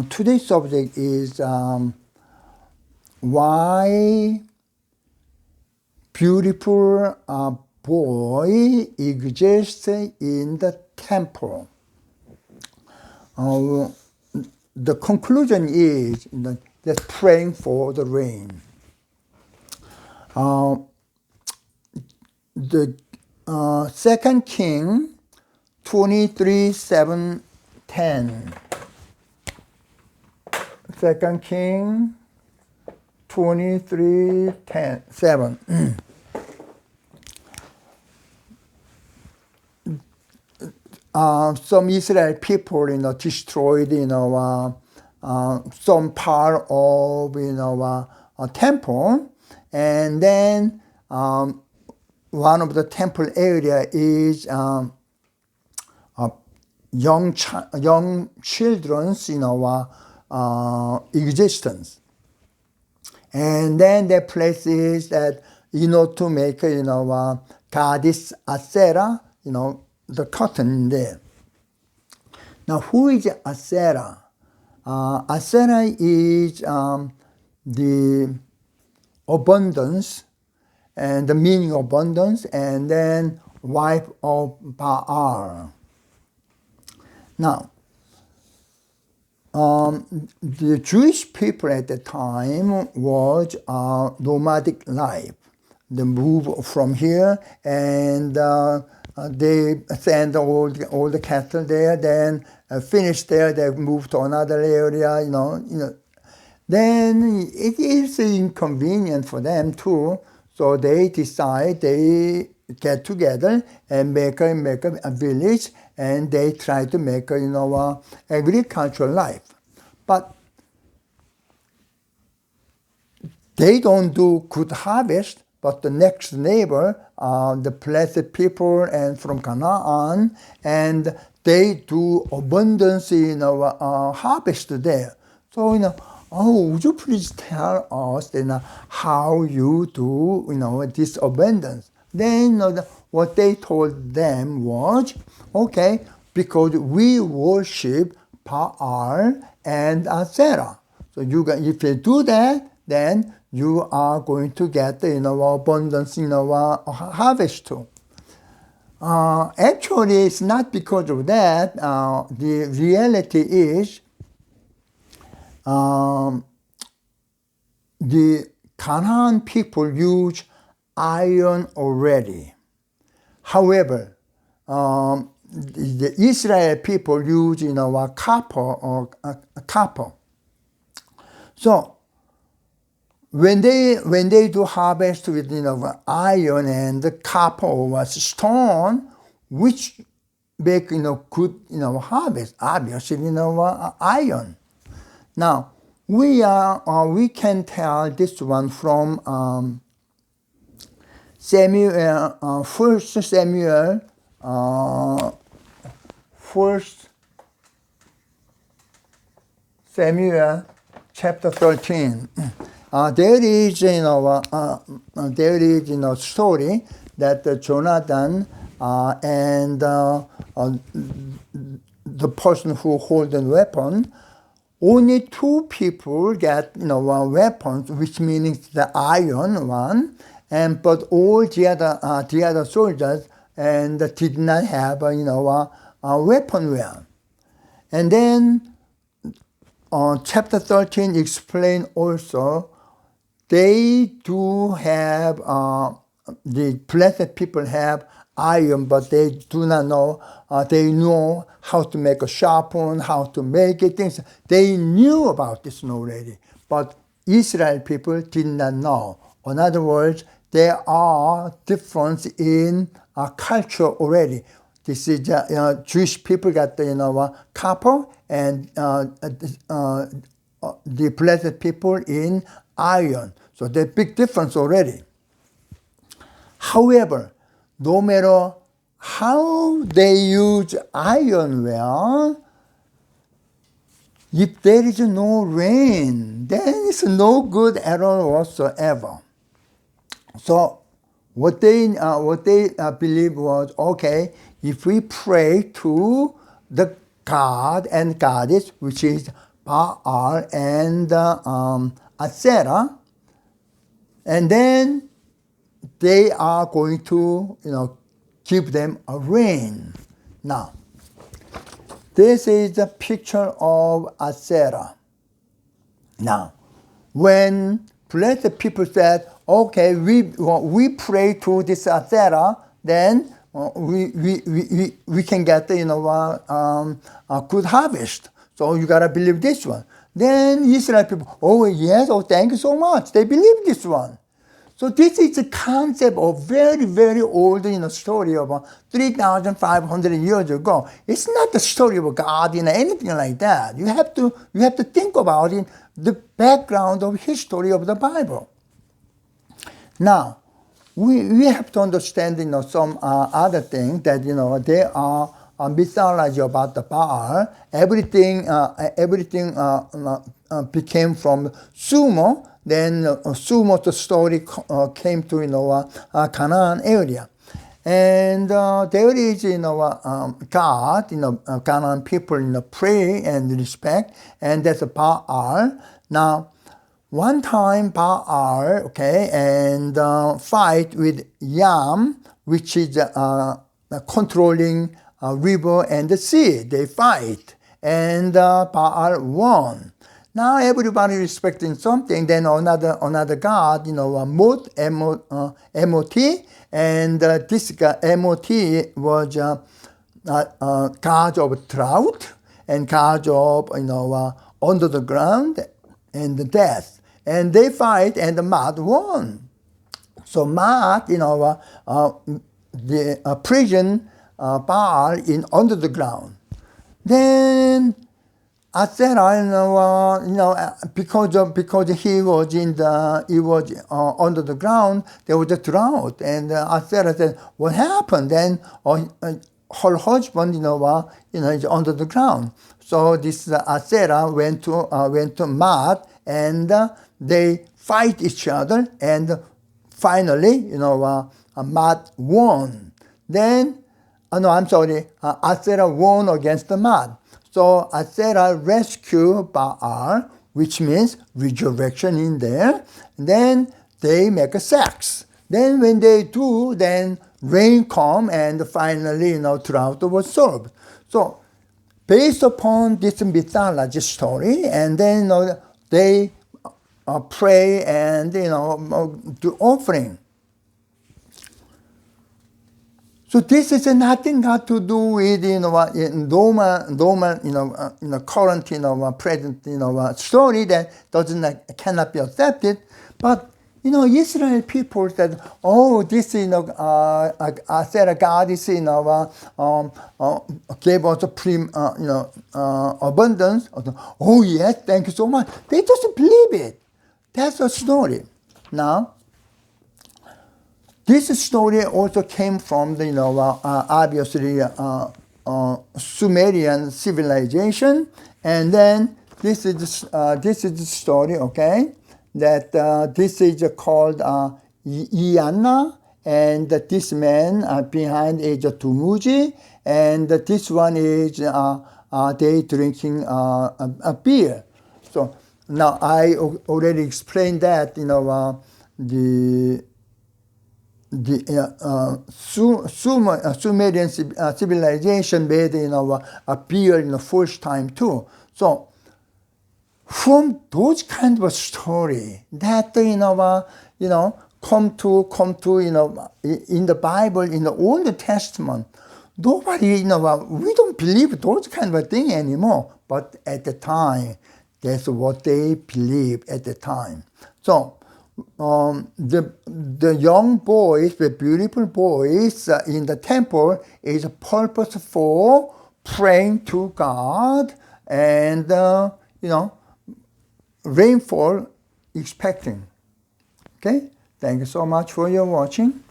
Today's subject is why beautiful boy exists in the temple. The conclusion is that praying for the rain. The 2 King 23:7-10. 2 King 23:7. Some Israel people, destroyed, some part of, a temple, and then one of the temple area is young children's, existence, and then the place is that to make goddess Asera, the cotton there. Now, who is Asera? Asera is the abundance, and the meaning of abundance, and then wife of Baal. Now, the Jewish people at the time was nomadic life. They move from here, and they send all the cattle there. Then finish there, they move to another area. Then it is inconvenient for them too. So they decide, they get together and make a village, and they try to make agricultural life. But they don't do good harvest. But the next neighbor, the blessed people and from Canaan, and they do abundance harvest there. So would you please tell us how you do this abundance? Then what they told them was, okay, because we worship Baal and Asherah. So if you do that, then you are going to get abundance harvest too. Actually, it's not because of that. The reality is the Canaan people use iron already. However, the Israel people use copper. So when they do harvest with iron and the copper was stone, which make good harvest, obviously iron. Now we can tell this one from Samuel, 1 Samuel, 1 Samuel chapter 13. There is story that Jonathan and the person who holds the weapon, only two people get weapons, which means the iron one, but all the other soldiers and did not have a weaponware. And then chapter 13 explain also. They do have, the blessed people have iron, but they do not know, they know how to make a sharpen, how to make it, things. They knew about this already, but Israel people did not know. In other words, there are difference in culture already. This is Jewish people got the copper, and the blessed people in iron. So there's big difference already. However, no matter how they use ironware, if there is no rain, then it's no good at all whatsoever. So what they believed was, okay, if we pray to the god and goddess, which is Baal and Asherah, and then they are going to, give them a rain. Now, this is a picture of Asherah. Now, when blessed people said, okay, we pray to this Asherah, then we can get a good harvest. So you gotta believe this one. Then Israel people, oh yes, oh thank you so much. They believe this one. So this is the concept of very, very old story of 3,500 years ago. It's not the story of God, anything like that. You have to think about it, the background of history of the Bible. Now, we have to understand some other things that there are a mythology about the Baal. Everything became from Sumer. Then Sumer's story came to Canaan area, and there is God, Canaan people pray and respect, and that's Baal. Now, one time Baal, and fight with Yam, which is controlling river and the sea. They fight, and Baal won. Now everybody respecting something. Then another god, Mot, M-O-T, and this god, M-O-T, was god of drought and god of under the ground and the death. And they fight, and the Mot won. So Mot, the prison Baal in under the ground. Then Asherah, because he was under the ground, there was a drought, and Asherah said, "What happened?" Then her husband, is under the ground. So this Asherah went to Mot, and they fight each other, and finally, Mot won. Then, Asherah won against the Mot. So Asherah rescued Baal, which means resurrection in there. And then they make a sex. Then when they do, then rain come, and finally, drought was solved. So based upon this mythology story, and then they pray and do offering. So this is nothing got to do with normal current present story that cannot be accepted. But Israel people said, oh, this Asherah goddess gave us abundance. Oh yes, thank you so much. They just believe it. That's the story. Now, this story also came from the obviously Sumerian civilization, and then this is the story, that this is called Ianna, and this man behind is Tumuji, and this one is they drinking a beer. So now I already explained that Sumerian civilization made a beer in the first time too. So from those kind of story that come to in the Bible, in the Old Testament, nobody we don't believe those kind of thing anymore. But at the time, that's what they believed at the time. So the young boys, the beautiful boys in the temple is a purpose for praying to God and rainfall expecting. Okay, thank you so much for your watching.